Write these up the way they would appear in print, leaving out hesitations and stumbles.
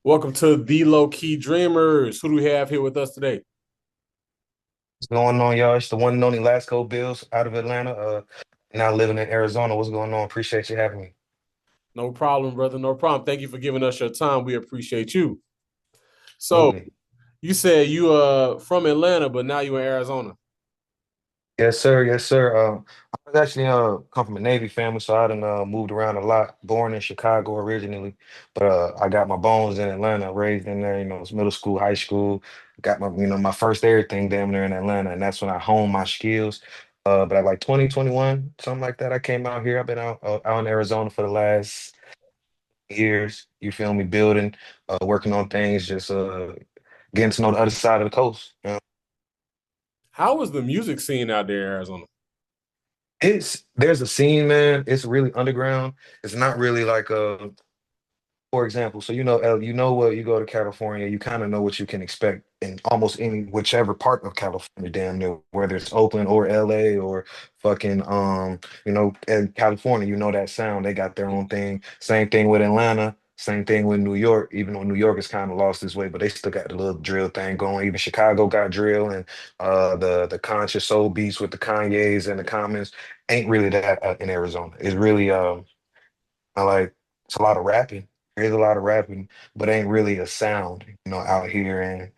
Welcome to the Lowkey Dreamers. Who do we have here with us today? What's going on, y'all? It's the one and only Lasko Bills out of Atlanta. Now living in Arizona. What's going on? Appreciate you having me. No problem, brother. No problem. Thank you for giving us your time. We appreciate you. So Absolutely. you said you from Atlanta, but now you in Arizona. Yes, sir. Yes, sir. I was actually come from a Navy family, so I done moved around a lot. Born in Chicago originally, but I got my bones in Atlanta, raised in there. It's middle school, high school. Got my first everything damn near in Atlanta, and that's when I honed my skills. But at like 2021, something like that, I came out here. I've been out in Arizona for the last years. You feel me? Building, working on things, just getting to know the other side of the coast. How is the music scene out there in Arizona? There's a scene, man. It's really underground. It's not really like for example, so you know what, you go to California, you kind of know what you can expect in almost any whichever part of California, damn near, whether it's Oakland or LA or fucking in California, you know that sound. They got their own thing. Same thing with Atlanta, same thing with New York, even though New York has kind of lost its way, but they still got the little drill thing going. Even Chicago got drill and the conscious soul beats with the Kanyes and the Commons ain't really that in Arizona. It's really I like it's a lot of rapping. There is a lot of rapping, but ain't really a sound, out here. And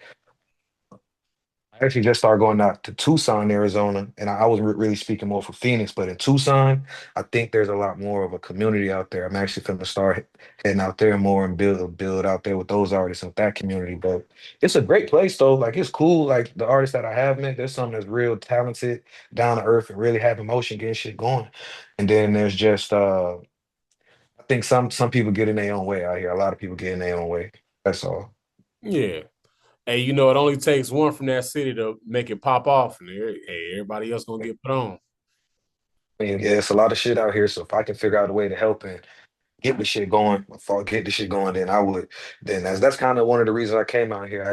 I actually just started going out to Tucson, Arizona, and I was really speaking more for Phoenix, but in Tucson, I think there's a lot more of a community out there. I'm actually going to start heading out there more and build out there with those artists and that community. But it's a great place though. Like it's cool. Like the artists that I have met, there's some that's real talented, down to earth, and really have emotion, getting shit going. And then there's just I think some people get in their own way out here. A lot of people get in their own way. That's all. Yeah. Hey, it only takes one from that city to make it pop off, and hey, everybody else gonna get put on. I mean, yeah, it's a lot of shit out here. So if I can figure out a way to help and get the shit going, before I get the shit going, then I would. Then that's kind of one of the reasons I came out here. I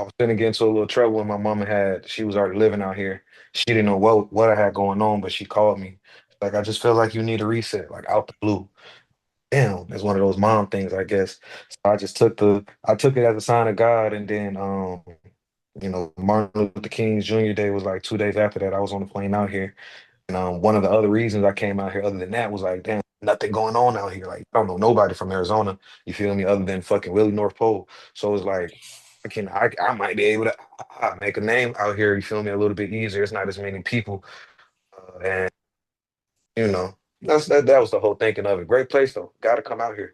was finna get into a little trouble when my mama she was already living out here. She didn't know what I had going on, but she called me. Like, I just feel like you need a reset, like out the blue. Damn, it's one of those mom things, I guess. So I took it as a sign of God, and then Martin Luther King's Jr. Day was like 2 days after that. I was on the plane out here. And one of the other reasons I came out here, other than that, was like, damn, nothing going on out here. Like, I don't know nobody from Arizona, you feel me, other than fucking Willie North Pole. So it's like, I might be able to make a name out here, you feel me, a little bit easier. It's not as many people. And, that was the whole thinking of it. Great place, though. Got to come out here.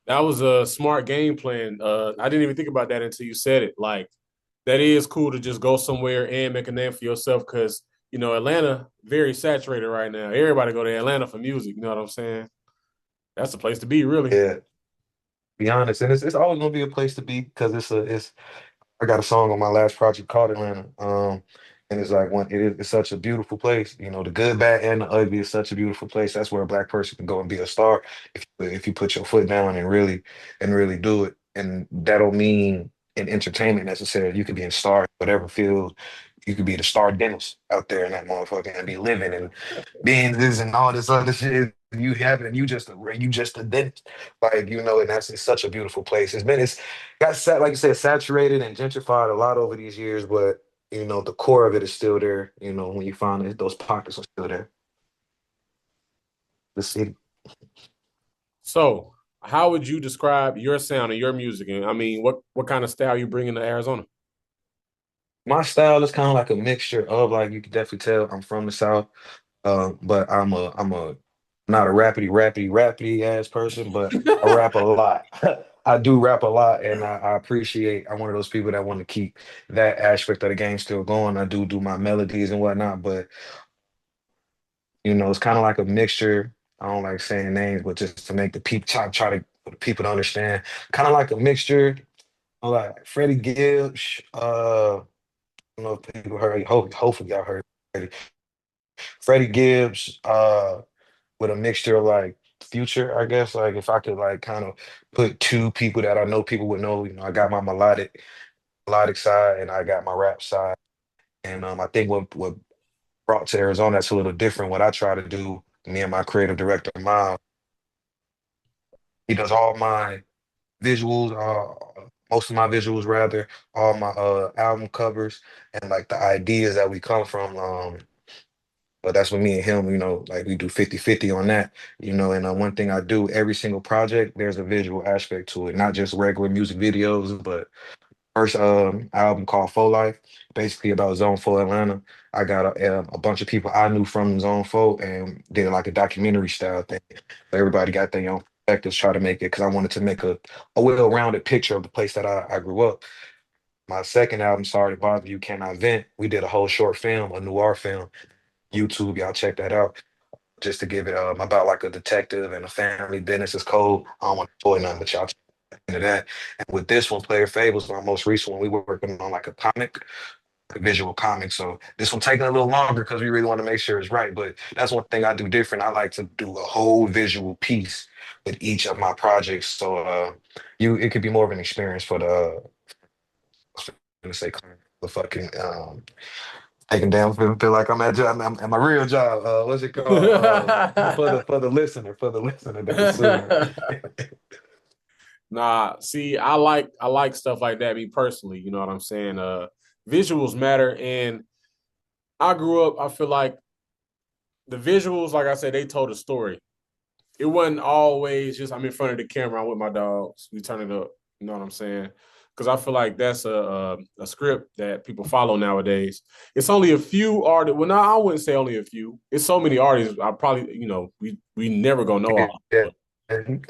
That was a smart game plan. I didn't even think about that until you said it. Like that is cool to just go somewhere and make a name for yourself because Atlanta very saturated right now. Everybody go to Atlanta for music. You know what I'm saying? That's the place to be, really. Yeah, be honest. And it's always going to be a place to be because I got a song on my last project called Atlanta. And it's like it's such a beautiful place. The good, bad, and the ugly is such a beautiful place. That's where a black person can go and be a star if you put your foot down and really do it. And that don't mean in entertainment necessarily. You could be in star, whatever field. You could be the star dentist out there in that motherfucker and be living and being this and all this other shit. You have it, and you just a dentist, and it's such a beautiful place. It's got like you said, saturated and gentrified a lot over these years, but the core of it is still there. When you find it, those pockets are still there. The city. So, how would you describe your sound and your music? And I mean, what kind of style you bring into Arizona? My style is kind of like a mixture of, like, you can definitely tell I'm from the South, but I'm not a rapidy ass person, but I rap a lot. I do rap a lot, and I appreciate. I'm one of those people that want to keep that aspect of the game still going. I do my melodies and whatnot, but it's kind of like a mixture. I don't like saying names, but just to make the people try to for the people to understand, kind of like a mixture. Like Freddie Gibbs. I don't know if people heard. Hopefully, y'all heard. Freddie Gibbs. With a mixture of like Future, I guess. Like if I could like kind of put two people that I know people would know. I got my melodic side and I got my rap side. And I think what brought to Arizona that's a little different. What I try to do, me and my creative director, Miles, he does all my visuals, most of my visuals rather, all my album covers and like the ideas that we come from. But that's with me and him, like we do 50-50 on that, and one thing I do every single project, there's a visual aspect to it, not just regular music videos, but first album called Faux Life, basically about Zone 4 Atlanta. I got a bunch of people I knew from Zone 4 and did like a documentary style thing. Everybody got their own perspectives, try to make it because I wanted to make a well-rounded picture of the place that I grew up. My second album, Sorry to Bother You, Can I Vent? We did a whole short film, a noir film. YouTube, y'all check that out. Just to give it about like a detective and a family business is cold. I don't want to spoil nothing, but y'all check into that. And with this one, Player Fables, my most recent one, we were working on like a comic, a visual comic. So this one taking a little longer because we really want to make sure it's right. But that's one thing I do different. I like to do a whole visual piece with each of my projects. So it could be more of an experience for gonna say the fucking taking down feel like I'm at my real job. What's it called? For the listener, the consumer. Nah, see, I like stuff like that. Me personally, you know what I'm saying. Visuals matter, and I grew up. I feel like the visuals, like I said, they told a story. It wasn't always just I'm in front of the camera. I'm with my dogs. We turn it up. You know what I'm saying? Because I feel like that's a script that people follow nowadays. It's only a few artists. Well, no, I wouldn't say only a few. It's so many artists. I probably we never gonna know all. Yeah,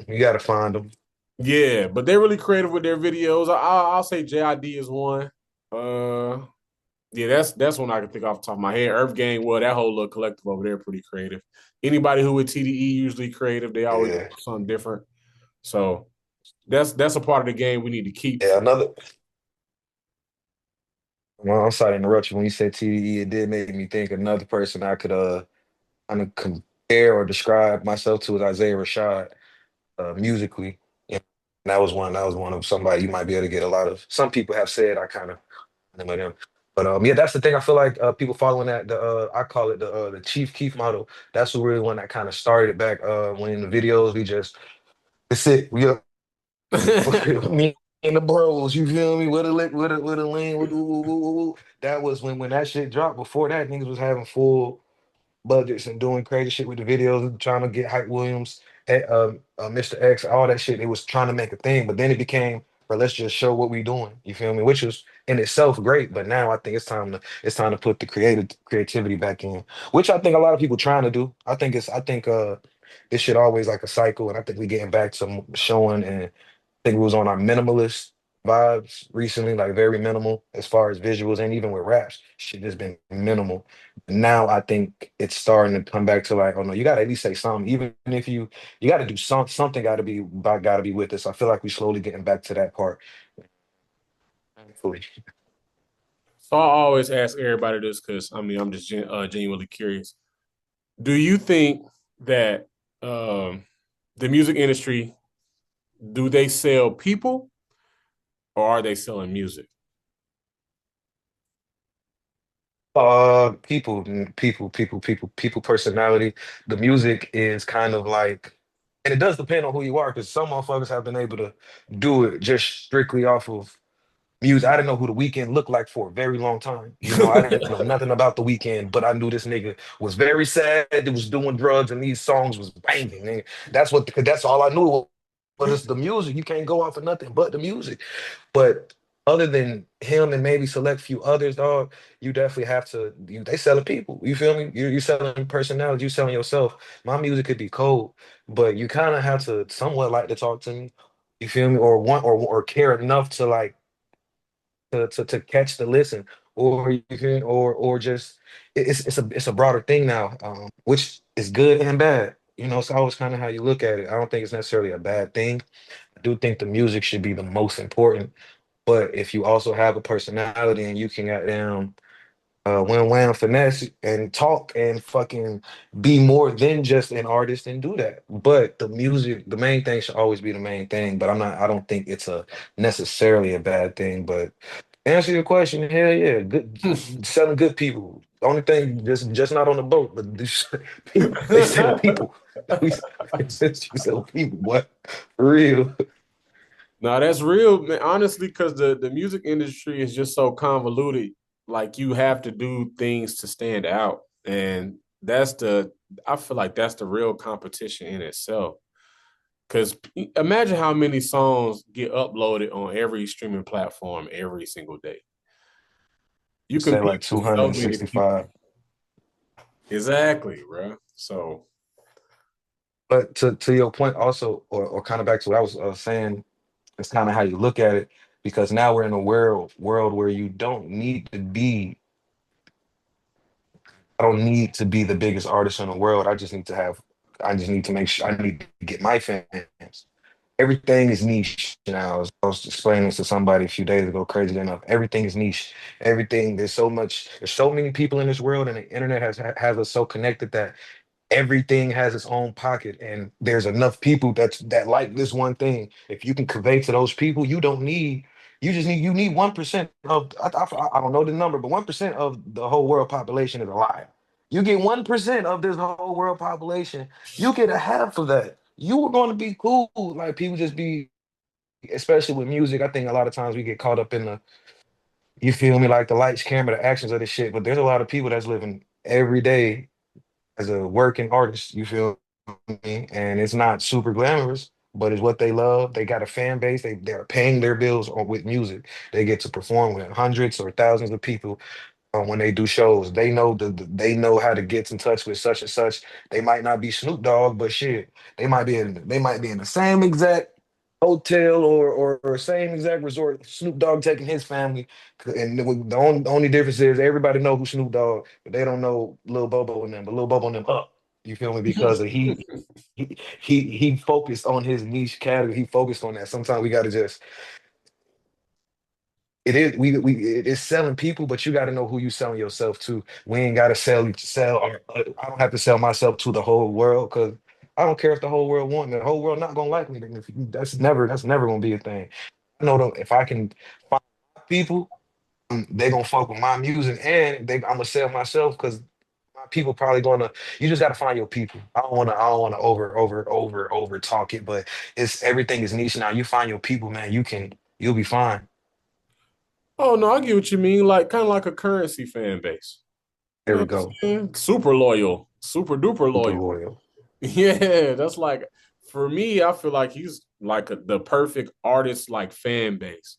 you got to find them. Yeah, but they're really creative with their videos. I'll say JID is one. Uh, yeah, that's one I can think off the top of my head. Earth Gang, well, that whole little collective over there pretty creative. Anybody who with TDE usually creative. They always do Yeah, something different. So that's a part of the game we need to keep. yeah. Well, I'm sorry to interrupt you. When you said TDE, it did make me think another person I could kind of compare or describe myself to is Isaiah Rashad, musically. Yeah, and that was one of somebody you might be able to get a lot of. Some people have said I kind of like him. But yeah, that's the thing. I feel like people following that I call it the Chief Keef model. That's the really one that kind of started it back when in the videos we just that's it. We me and the bros, you feel me? With a lick, with a lean, with ooh, ooh, ooh, ooh. That was when that shit dropped. Before that, niggas was having full budgets and doing crazy shit with the videos, trying to get Hype Williams, Mr. X, all that shit. It was trying to make a thing, but then it became, bro, let's just show what we doing. You feel me? Which was in itself great, but now I think it's time to put the creativity back in, which I think a lot of people trying to do. I think this shit always like a cycle, and I think we getting back to showing and think we was on our minimalist vibes recently, like very minimal as far as visuals and even with raps, shit just been minimal. Now I think it's starting to come back to like, oh no, you gotta at least say something. Even if you gotta do something gotta be with this. I feel like we slowly getting back to that part. Thankfully. So I always ask everybody this because I mean I'm just genuinely curious. Do you think that the music industry do they sell people or are they selling music? People personality. The music is kind of like, and it does depend on who you are, because some motherfuckers have been able to do it just strictly off of music. I didn't know who The Weeknd looked like for a very long time. I didn't know nothing about The Weeknd, but I knew this nigga was very sad, that was doing drugs, and these songs was banging. Nigga. That's all I knew. But it's the music. You can't go off of nothing but the music. But other than him and maybe select few others, dog, you definitely have to. They selling people. You feel me? You selling personality. You selling yourself. My music could be cold, but you kind of have to somewhat like to talk to me. You feel me? Or want or care enough to like to catch the listen, or you can or just it's a broader thing now, which is good and bad. It's always kind of how you look at it. I don't think it's necessarily a bad thing. I do think the music should be the most important, but if you also have a personality and you can get down wham finesse and talk and fucking be more than just an artist and do that. But the music, the main thing should always be the main thing. But I don't think it's a necessarily a bad thing. But answer your question, hell yeah, good selling good people. The only thing just not on the boat, but they selling people. We sell people, what? For real. No, that's real, man. Honestly, because the music industry is just so convoluted. Like you have to do things to stand out, and that's the I feel like that's the real competition in itself. Because imagine how many songs get uploaded on every streaming platform every single day. You Say compete like with so many people. 265. Exactly, bro. So, But to your point also, or kind of back to what I was saying, it's kind of how you look at it, because now we're in a world where you don't need to be. I don't need to be the biggest artist in the world. I just need to have. I just need to make sure I need to get my fans. Everything is niche now. I was explaining this to somebody a few days ago, crazy enough. Everything is niche. Everything, there's so many people in this world, and the internet has us so connected that everything has its own pocket, and there's enough people that like this one thing. If you can convey to those people, you need 1% of I don't know the number, but 1% of the whole world population is alive. You get 1% of this whole world population, you get a half of that. You are going to be cool. Like people just be, especially with music. I think a lot of times we get caught up in the, you feel me, like the lights, camera, the actions of this shit. But there's a lot of people that's living every day as a working artist, you feel me? And it's not super glamorous, but it's what they love. They got a fan base. They're paying their bills with music. They get to perform with hundreds or thousands of people when they do shows. They know they know how to get in touch with such and such. They might not be Snoop Dogg, but shit, they might be in the same exact hotel or same exact resort. Snoop Dogg taking his family, and the only difference is everybody know who Snoop Dogg, but they don't know Lil Bobo and them. But Lil Bobo and them up. You feel me? Because he focused on his niche category. He focused on that. Sometimes we got to just it is it is selling people, but you got to know who you selling yourself to. We ain't got to sell. I don't have to sell myself to the whole world because I don't care if the whole world want me. The whole world not gonna like me. Then that's never gonna be a thing. I know that if I can find people, they gonna fuck with my music, and I'm gonna sell myself because my people probably gonna. You just gotta find your people. I don't wanna over talk it, but it's everything is niche now. You find your people, man. You'll be fine. oh no, I get what you mean. Like kind of like a currency fan base. You There know we what go. I'm saying? Super loyal, super duper Super loyal. loyal. Yeah, that's like for me. I feel like he's like the perfect artist, like fan base.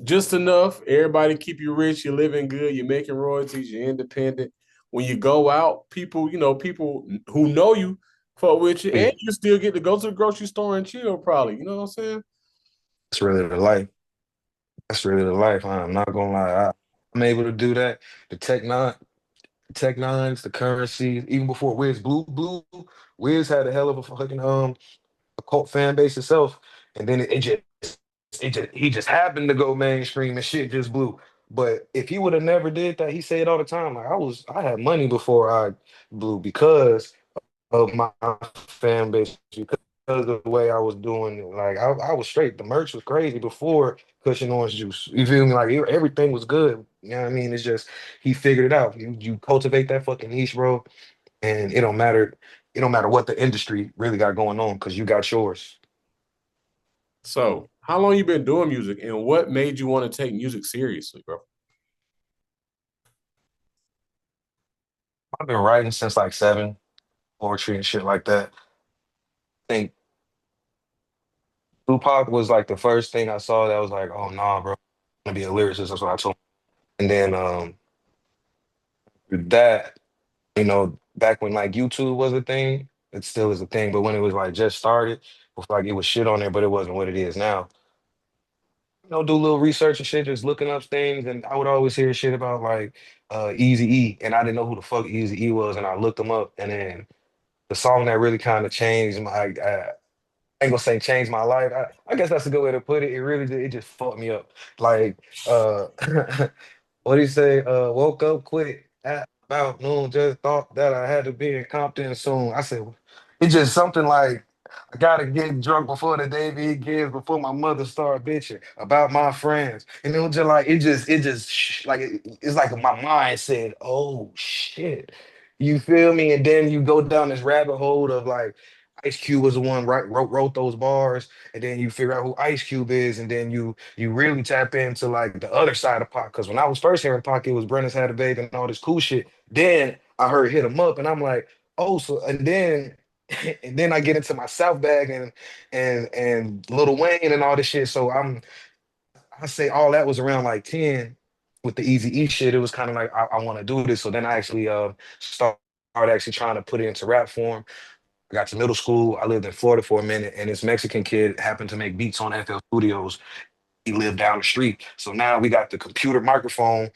Just enough. Everybody keep you rich. You're living good. You're making royalties. You're independent. When you go out, people, people who know you fuck with you, and Yeah, you still get to go to the grocery store and chill. Probably, you know what I'm saying? that's really the life. That's really the life. I'm not gonna lie. I'm able to do that. The Tech Nines, the currency, even before Wiz had a hell of a fucking a cult fan base itself, and then he just happened to go mainstream and shit just blew. But if he would have never did that, he say it all the time. Like I had money before I blew because of my fan base, because of the way I was doing it. Like I was straight. The merch was crazy before Cushion Orange Juice. You feel me? Like everything was good. You know what I mean? It's just he figured it out. You cultivate that fucking niche, bro, and it don't matter. It don't matter what the industry really got going on because you got yours. So, how long you been doing music, and what made you want to take music seriously, bro? I've been writing since like seven, poetry and shit like that. I think Tupac was like the first thing I saw that was like, oh nah, bro, I'm gonna be a lyricist. That's what I told him. And then that, back when like YouTube was a thing, it still is a thing, but when it was like just started, before like it was shit on there, but it wasn't what it is now. Do a little research and shit, just looking up things, and I would always hear shit about like Easy E, and I didn't know who the fuck Easy E was, and I looked him up, and then the song that really kind of changed I ain't gonna say changed my life. I guess that's a good way to put it. It really did, it just fucked me up. Like what do you say? Woke up quick at about noon, just thought that I had to be in Compton soon. I said it's just something like I gotta get drunk before the day begins, before my mother start bitching about my friends. And it was just like it's like my mind said, oh shit. You feel me? And then you go down this rabbit hole of like Ice Cube was the one wrote those bars, and then you figure out who Ice Cube is, and then you really tap into like the other side of Pac. Because when I was first hearing Pac, it was Brenda's Had a Baby and all this cool shit. Then I heard Hit 'Em Up, and I'm like, oh, so and then and then I get into my South bag and Lil Wayne and all this shit. So I say all that was around like 10 with the Easy E shit. It was kind of like I want to do this. So then I actually started actually trying to put it into rap form. I got to middle school. I lived in Florida for a minute, and this Mexican kid happened to make beats on FL Studios. He lived down the street. So now we got the computer microphone,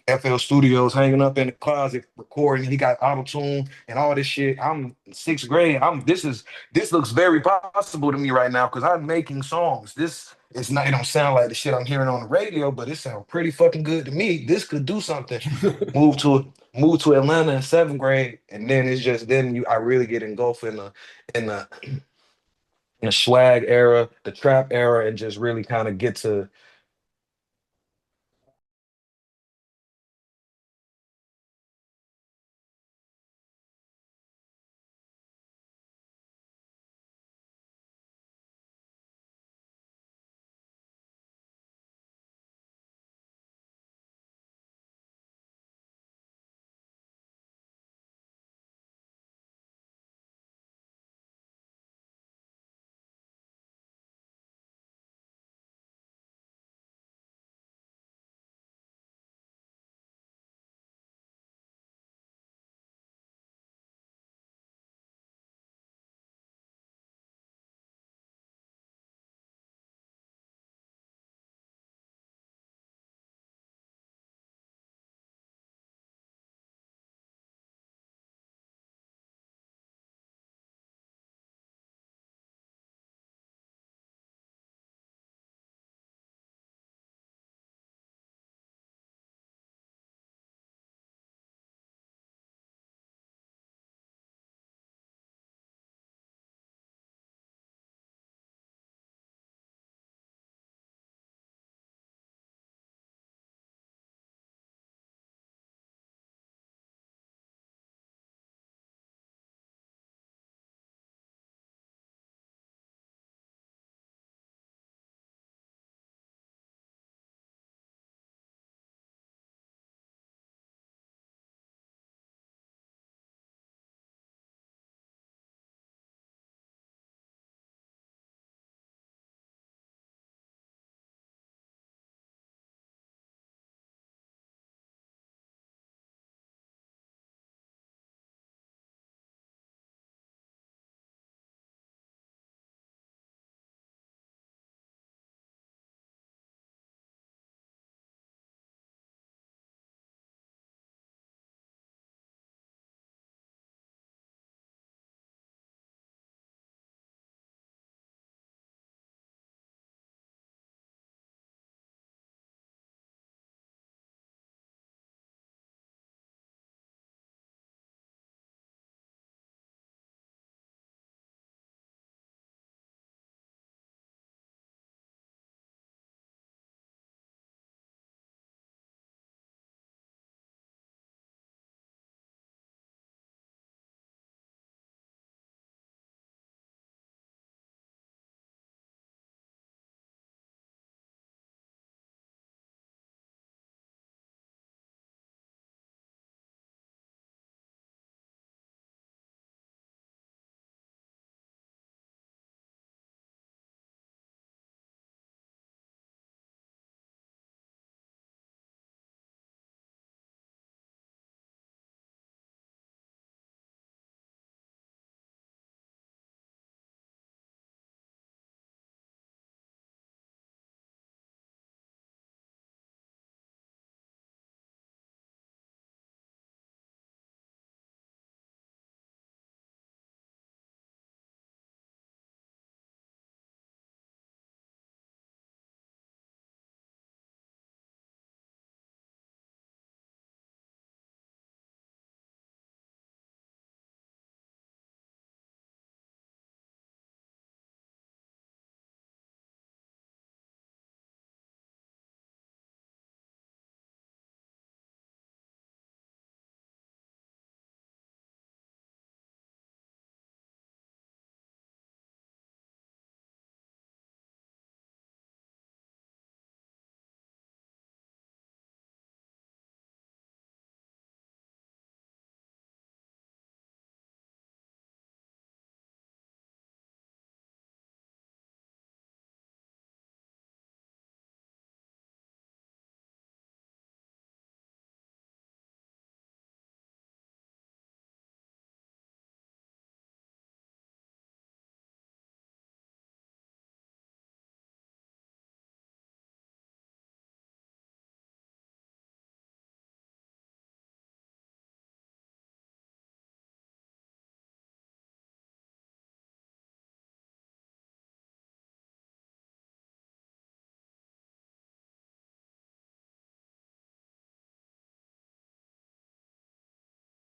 FL Studios hanging up in the closet, recording. He got auto tune and all this shit. I'm in sixth grade. This looks very possible to me right now because I'm making songs. This it's not. It don't sound like the shit I'm hearing on the radio, but it sounds pretty fucking good to me. This could do something. Move to move to Atlanta in seventh grade, and then it's just then you I really get engulfed in the swag era, the trap era, and just really kind of get to